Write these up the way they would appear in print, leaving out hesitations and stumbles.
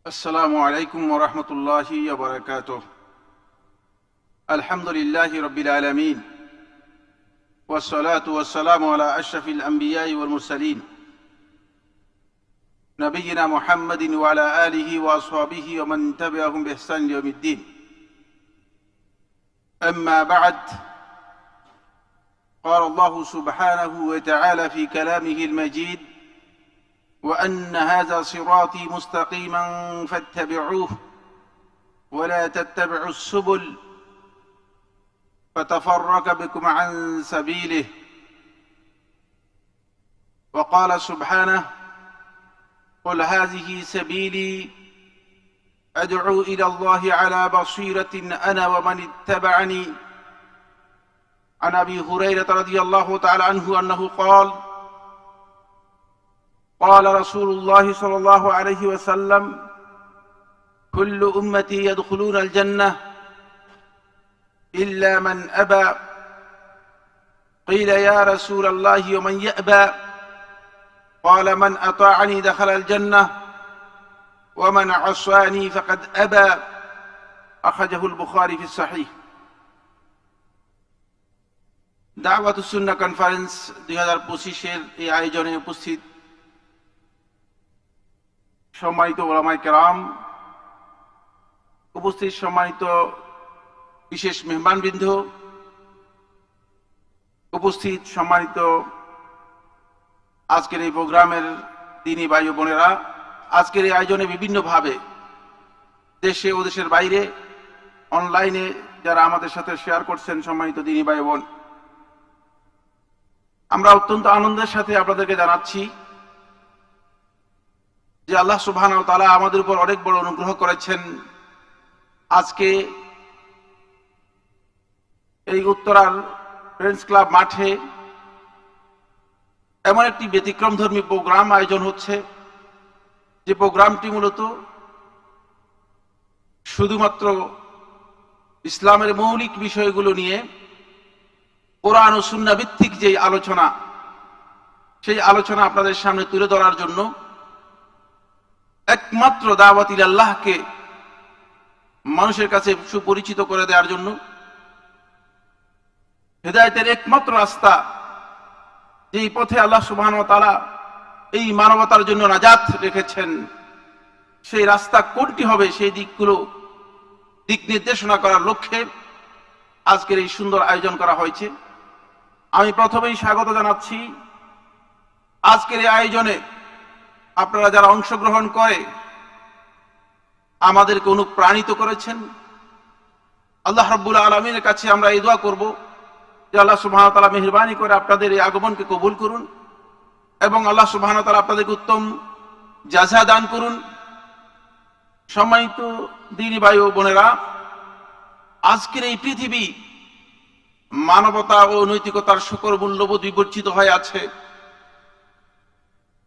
السلام عليكم ورحمة الله وبركاته. الحمد لله رب العالمين، والصلاة والسلام على أشرف الأنبياء والمرسلين نبينا محمد وعلى آله وأصحابه ومن تبعهم بإحسان يوم الدين. أما بعد، قال الله سبحانه وتعالى في كلامه المجيد: وأن هذا صراطي مستقيما فاتبعوه ولا تتبعوا السبل فتفرق بكم عن سبيله. وقال سبحانه: قل هذه سبيلي أدعو إلى الله على بصيرة أنا ومن اتبعني. عن أبي هريرة رضي الله تعالى عنه أنه قال: قال رسول الله صلى الله عليه وسلم: كل أمتي يدخلون الجنة إلا من أبى. قيل: يا رسول الله ومن يأبى؟ قال: من أطاعني دخل الجنة ومن عصاني فقد أبى. أخرجه البخاري في الصحيح. দাওয়াতুস সুন্নাহ conference 2025 এই আয়োজনে উপস্থিত সম্মানিত উলামায়ে কেরাম, উপস্থিত সম্মানিত বিশেষ মেহমানবৃন্দ, উপস্থিত সম্মানিত আজকের এই প্রোগ্রামের দিনী ভাই ও বোনেরা, আজকের এই আয়োজনে বিভিন্নভাবে দেশে ও দেশের বাইরে অনলাইনে যারা আমাদের সাথে শেয়ার করছেন, সম্মানিত দিনী ভাই বোন, আমরা অত্যন্ত আনন্দের সাথে আপনাদেরকে জানাচ্ছি যে আল্লাহ সুবহানাহু ওয়া তাআলা আমাদের উপর অনেক বড় অনুগ্রহ করেছেন। আজকে এই উত্তরার ফ্রেন্ডস ক্লাব মাঠে এমন একটি ব্যতিক্রমধর্মী প্রোগ্রাম আয়োজন হচ্ছে, যে প্রোগ্রামটি মূলত শুধুমাত্র ইসলামের মৌলিক বিষয়গুলো নিয়ে কোরআন ও সুন্নাহ ভিত্তিক যে আলোচনা, সেই আলোচনা আপনাদের সামনে তুলে ধরার জন্য, একমাত্র দাওয়াত ইলাল্লাহকে মানুষের কাছে সুপরিচিত করে দেওয়ার জন্য, হেদায়েতের একমাত্র রাস্তা, যেই পথে আল্লাহ সুবহানাহু ওয়া তাআলা এই মানবতার জন্য নাজাত রেখেছেন, সেই রাস্তা কোনটি হবে, সেই দিকগুলো দিক নির্দেশনা করার লক্ষ্যে আজকের এই সুন্দর আয়োজন করা হয়েছে। আমি প্রথমেই স্বাগত জানাচ্ছি আজকের এই আয়োজনে আপনারা যারা অংশগ্রহণ করে আমাদেরকে অনুপ্রাণিত করেছেন। আল্লাহ রাব্বুল আলামিনের কাছে আমরা এই দোয়া করব যে আল্লাহ সুবহানাহু ওয়া তাআলা মেহেরবানি করে আপনাদের এই আগমনকে কবুল করুন এবং আল্লাহ সুবহানাহু ওয়া তাআলা আপনাদেরকে উত্তম জাযা দান করুন। সম্মানিত দ্বীনী ভাই ও বোনেরা, আজকের এই পৃথিবী মানবতা ও নৈতিকতার সকল মূল্যবোধ বিবর্জিত হয়ে আছে,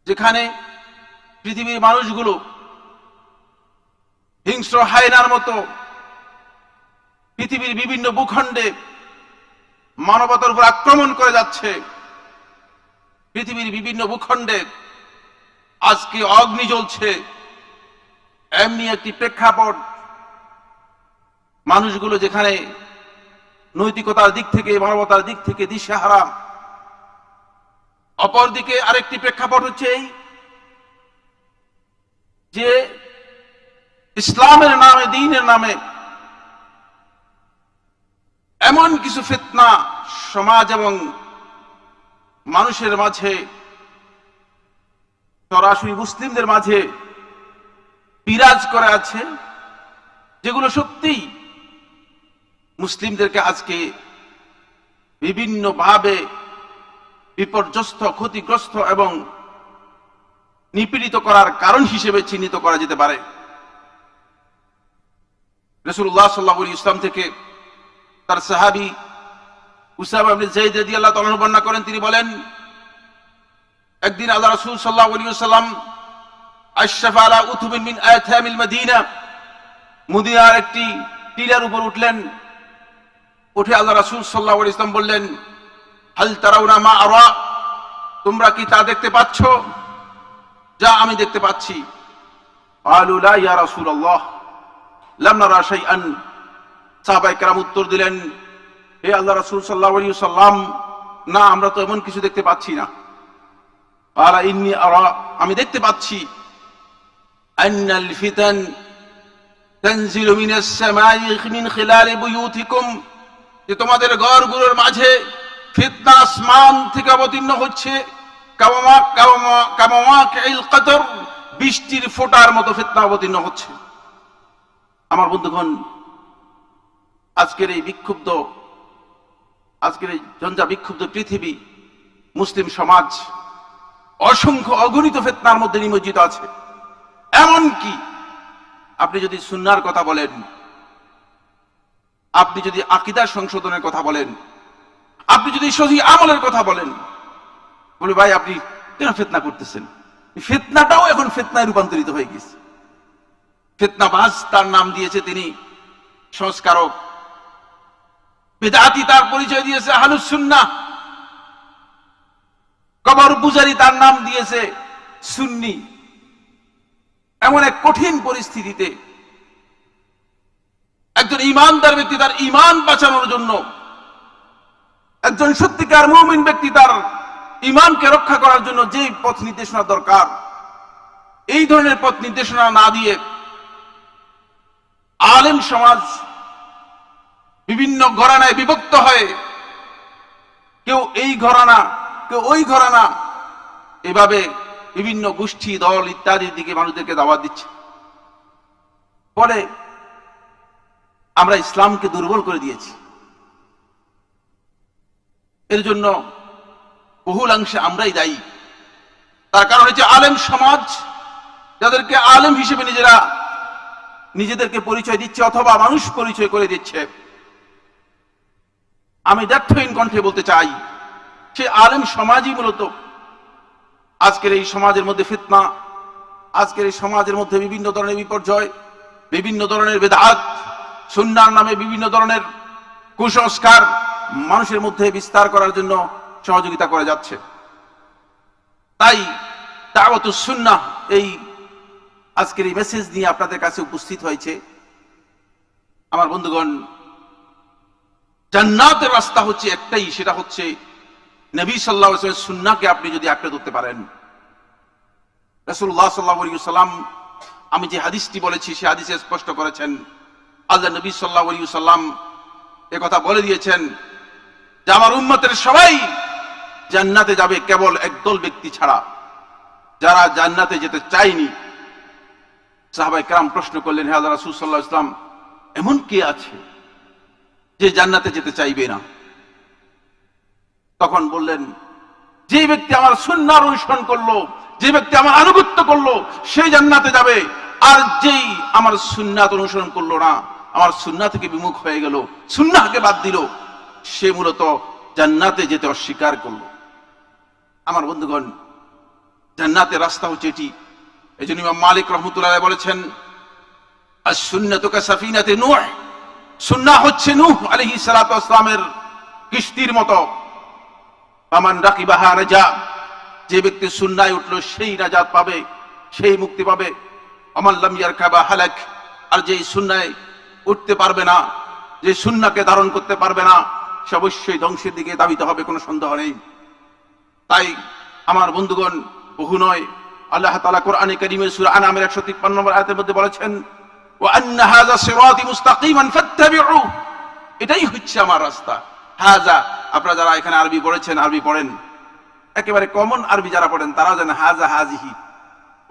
যেখানে পৃথিবীর মানুষগুলো হিংস্র হায়নার মতো পৃথিবীর বিভিন্ন ভূখণ্ডে মানবতার উপর আক্রমণ করে যাচ্ছে। পৃথিবীর বিভিন্ন ভূখণ্ডে আজকে অগ্নি জ্বলছে, এমনি একটি প্রেক্ষাপট মানুষগুলো যেখানে নৈতিকতার দিক থেকে, মানবতার দিক থেকে দিশেহারা। অপরদিকে আরেকটি প্রেক্ষাপট হচ্ছে এই যে ইসলামের নামে, দ্বীনের নামে এমন কিছু ফিতনা সমাজ এবং মানুষের মাঝে, সরাসরি মুসলিমদের মাঝে বিরাজ করে আছে, যেগুলো সত্যিই মুসলিমদেরকে আজকে বিভিন্নভাবে বিপর্যস্ত, ক্ষতিগ্রস্ত এবং নিপীড়িত করার কারণ হিসেবে চিহ্নিত করা যেতে পারে। রাসূলুল্লাহ সাল্লাল্লাহু আলাইহি ওয়াসাল্লাম থেকে তার সাহাবী উসামা ইবনে যায়েদ রাদিয়াল্লাহু তাআলা আনহু বর্ণনা করেন, তিনি বলেন, একদিন আল্লাহ রাসূল সাল্লাল্লাহু আলাইহি ওয়াসাল্লাম আশরাফা আলা উতুবিন মিন আয়াতামিল মদিনা, মদিনার একটি টিলার উপর উঠলেন। উঠে আল্লাহ রাসূল সাল্লাল্লাহু আলাইহি ওয়াসাল্লাম বললেন, হাল তারাউনা মা আরা, তোমরা কি তা দেখতে পাচ্ছ যা আমি দেখতে পাচ্ছি? قالوا لا يا رسول الله لم نرى شيئا সাহাবায়ে কেরাম উত্তর দিলেন, হে আল্লাহ রাসূল সাল্লাল্লাহু আলাইহি ওয়াসাল্লাম, না আমরা তো এমন কিছু দেখতে পাচ্ছি না। আলা ইন্নী আরা, আমি দেখতে পাচ্ছি, আন্নাল ফিতান তানজিলু মিনাস সামাই মিন খিলালি বুয়ুতিকুম, যে তোমাদের ঘরগুলোর মাঝে ফিতনা আসমান থেকে অবতীর্ণ হচ্ছে, কামাওয়াকিল কতর, বৃষ্টির ফোঁটার মতো ফিতনা অবতীর্ণ হচ্ছে। আমার বন্ধুগণ, আজকের এই ঝঞ্ঝা বিক্ষুব্ধ পৃথিবী, মুসলিম সমাজ অসংখ্য অগণিত ফিতনার মধ্যে নিমজ্জিত আছে। এমনকি আপনি যদি সুন্নাহর কথা বলেন, আপনি যদি আকীদা সংশোধনের কথা বলেন, আপনি যদি সহি আমলের কথা বলেন, বলে ভাই আপনি কেন ফিতনা করতেছেন? ফিতনাটাও এখন ফিতনায় রূপান্তরিত হয়ে গেছে। ফিতনাবাজ তার নাম দিয়েছে তিনি সংস্কারক, বিদআতি তার পরিচয় দিয়েছে আহলুস সুন্নাহ, কবর পূজারী তার নাম দিয়েছে সুন্নি। এমন এক কঠিন পরিস্থিতিতে একজন ঈমানদার ব্যক্তি তার ঈমান বাঁচানোর জন্য, একজন সত্যিকার মুমিন ব্যক্তি তার ঈমানকে রক্ষা করার জন্য যে পথ নির্দেশনা দরকার, এই ধরনের পথ নির্দেশনা না দিয়ে আলেম সমাজ বিভিন্ন ঘরানায় বিভক্ত হয়ে, কেউ এই ঘরানা কেউ ওই ঘরানা, এভাবে বিভিন্ন গোষ্ঠী দল ইত্যাদির দিকে মানুষদেরকে দাওয়াত দিচ্ছে। ফলে আমরা ইসলামকে দুর্বল করে দিয়েছি। এর জন্য বহুলাংশে আমরাই দায়ী। তার কারণ হচ্ছে আলেম সমাজ, যাদেরকে আলেম হিসেবে নিজেদেরকে পরিচয় দিচ্ছে অথবা মানুষ পরিচয় করে দিচ্ছে। আমি দ্ব্যর্থহীন কণ্ঠে বলতে চাই, সে আলেম সমাজই মূলত আজকের এই সমাজের মধ্যে ফিতনা, আজকের এই সমাজের মধ্যে বিভিন্ন ধরনের বিপর্যয়, বিভিন্ন ধরনের বেদাত, সুন্নাহর নামে বিভিন্ন ধরনের কুসংস্কার মানুষের মধ্যে বিস্তার করার জন্য সহযোগিতা করে যাচ্ছে। তাই দাওয়াতুস সুন্নাহ এই আজকের এই মেসেজ নিয়ে আপনাদের কাছে উপস্থিত হয়েছে। আমার বন্ধুগণ, জান্নাতের রাস্তা হচ্ছে একটাই, সেটা হচ্ছে নবী সাল্লাল্লাহু আলাইহি ওয়াসাল্লামের সুন্নাহকে আপনি যদি আঁকড়ে ধরতে পারেন। রাসূলুল্লাহ সাল্লাল্লাহু আলাইহি ওয়াসাল্লাম, আমি যে হাদিসটি বলেছি সে হাদিসে স্পষ্ট করেছেন, আল্লাহ নবী সাল্লাল্লাহু আলাইহি ওয়াসাল্লাম একথা বলে দিয়েছেন যে আমার উম্মতের সবাই জান্নাতে যাবে কেবল একদল ব্যক্তি ছাড়া, যারা জান্নাতে যেতে চায়নি। সাহাবায়ে কেরাম প্রশ্ন করলেন, হে আল্লাহর রাসূল সাল্লাল্লাহু আলাইহি ওয়াসাল্লাম, এমন কে আছে যে জান্নাতে যেতে চাইবে না? তখন বললেন, যে ব্যক্তি আমার সুন্নাহর অনুসরণ করলো, যে ব্যক্তি আমার আনুগত্য করলো, সেই জান্নাতে যাবে। আর যেই আমার সুন্নাত অনুসরণ করলো না, আমার সুন্নাহ থেকে বিমুখ হয়ে গেল, সুন্নাহকে বাদ দিল, সে মূলত জান্নাতে যেতে অস্বীকার করলো। আমার বন্ধুগণ, জান্নাতের রাস্তা হচ্ছে এটি। এই জন্য ইমাম মালিক রাহমাতুল্লাহ আলাইহি বলেছেন, আস-সুন্নাতু কাসাফিনাতি নূহ, সুন্নাহ হচ্ছে নূহ আলাইহিস সালাতু ওয়াস সালামের কিস্তির মতো। ফামান রাকিবাহা নাজা, যে ব্যক্তি সুন্নায় উঠলো সেই নাজাত পাবে, সেই মুক্তি পাবে। ওমান লাম ইয়ারকাবা হালাক, আর যে সুন্নায় উঠতে পারবে না, যে সুন্নাহকে ধারণ করতে পারবে না, সে অবশ্যই ধ্বংসের দিকে ধাবিত হবে, কোনো সন্দেহ নেই। তাই আমার বন্ধুগণ, বহু নয়, আল্লাহ তাআলা কোরআনে কারীমের সূরা আনামের 153 নম্বর আয়াতের মধ্যে বলেছেন, ওয়া আন্না হাযা সিরাতি মুস্তাকিমান ফাত্তাবিউ, এটাই হচ্ছে আমার রাস্তা। হাযা, আপনারা যারা এখানে আরবি পড়েছেন, আরবি পড়েন, একেবারে কমন আরবি যারা পড়েন তারাও জানেন হাযা হাযিহি,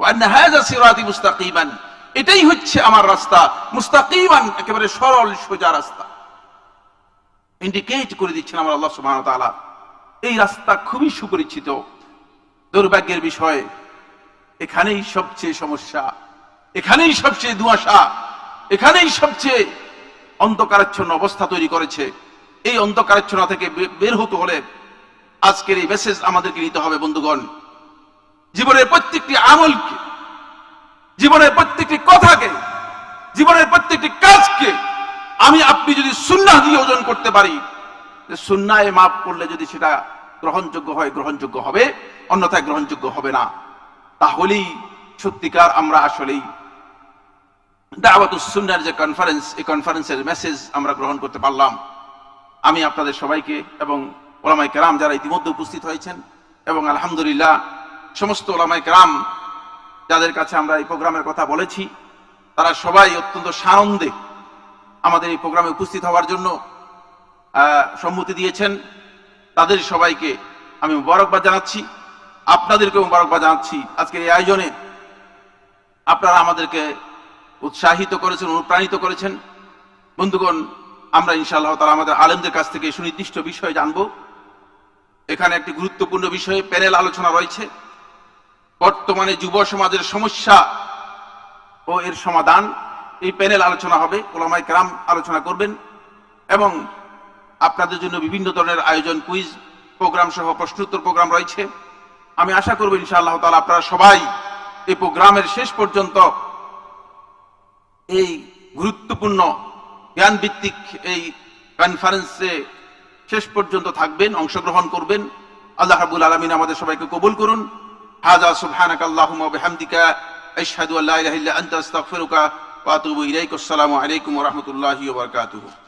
ওয়া আন্না হাযা সিরাতি মুস্তাকিমান, এটাই হচ্ছে আমার রাস্তা। মুস্তাকিমান, একেবারে সরল সোজা রাস্তা ইন্ডিকেট করে দিচ্ছেন আমার আল্লাহ সুবহানাহু ওয়া তাআলা। এই রাস্তা খুবই সুপরিচিত। দুর্ভাগ্যের বিষয়, এখানেই সবচেয়ে সমস্যা, এখানেই সবচেয়ে দুয়াশা, এখানেই সবচেয়ে অন্ধকারাচ্ছন্ন অবস্থা তৈরি করেছে। এই অন্ধকারাচ্ছন্ন থেকে বের হতে হলে আজকের এই মেসেজ আমাদেরকে নিতে হবে। বন্ধুগণ, জীবনের প্রত্যেকটি আমলকে, জীবনের প্রত্যেকটি কথাকে, জীবনের প্রত্যেকটি কাজকে আমি আপনি যদি সুন্নাহ দিয়ে ওজন করতে পারি, যে সুন্নাহে মাপ করলে যদি সেটা গ্রহণযোগ্য হয়, গ্রহণযোগ্য হবে, অন্যথায় গ্রহণযোগ্য হবে না। তাহলেই সত্যিকার আমরা আসলেই দাওয়াতুস সুন্নাহর যে কনফারেন্স, এই কনফারেন্সের মেসেজ আমরা গ্রহণ করতে পারলাম। আমি আপনাদের সবাইকে এবং ওলামায়ে কেরাম যারা ইতিমধ্যে উপস্থিত হয়েছেন এবং আলহামদুলিল্লাহ সমস্ত ওলামায়ে কেরাম যাদের কাছে আমরা এই প্রোগ্রামের কথা বলেছি, তারা সবাই অত্যন্ত সানন্দে আমাদের এই প্রোগ্রামে উপস্থিত হওয়ার জন্য সম্মতি দিয়েছেন। তাদের সবাইকে আমি মুবারকবাদ জানাচ্ছি, আপনাদেরকেও মুবারকবাদ জানাচ্ছি। আজকের এই আয়োজনে আপনারা আমাদেরকে উৎসাহিত করেছেন, অনুপ্রাণিত করেছেন। বন্ধুগণ, আমরা ইনশাআল্লাহ তাআলা আমাদের আলেমদের কাছ থেকে সুনির্দিষ্ট বিষয় জানব। এখানে একটি গুরুত্বপূর্ণ বিষয়ে প্যানেল আলোচনা রয়েছে। বর্তমানে যুব সমাজের সমস্যা ও এর সমাধান, এই প্যানেল আলোচনা হবে। ওলামায়ে কেরাম আলোচনা করবেন এবং আপনাদের জন্য বিভিন্ন ধরনের আয়োজন, কুইজ প্রোগ্রাম সহ প্রশ্নোত্তর প্রোগ্রাম রয়েছে। আমি আশা করব ইনশাআল্লাহ তাআলা আপনারা সবাই এই প্রোগ্রামের শেষ পর্যন্ত এই গুরুত্বপূর্ণ জ্ঞান ভিত্তিক এই কনফারেন্সে শেষ পর্যন্ত থাকবেন, অংশগ্রহণ করবেন। আল্লাহ রাব্বুল আলামিন আমাদের সবাইকে কবুল করুন। হাযা সুবহানাকা আল্লাহুম্মা ওয়া বিহামদিকা আশহাদু আল্লা ইলাহা ইল্লা আনতা আস্তাগফিরুকা ওয়া আতুবু ইলাইক। আসসালামু আলাইকুম ওয়া রাহমাতুল্লাহি ওয়া বারাকাতুহু।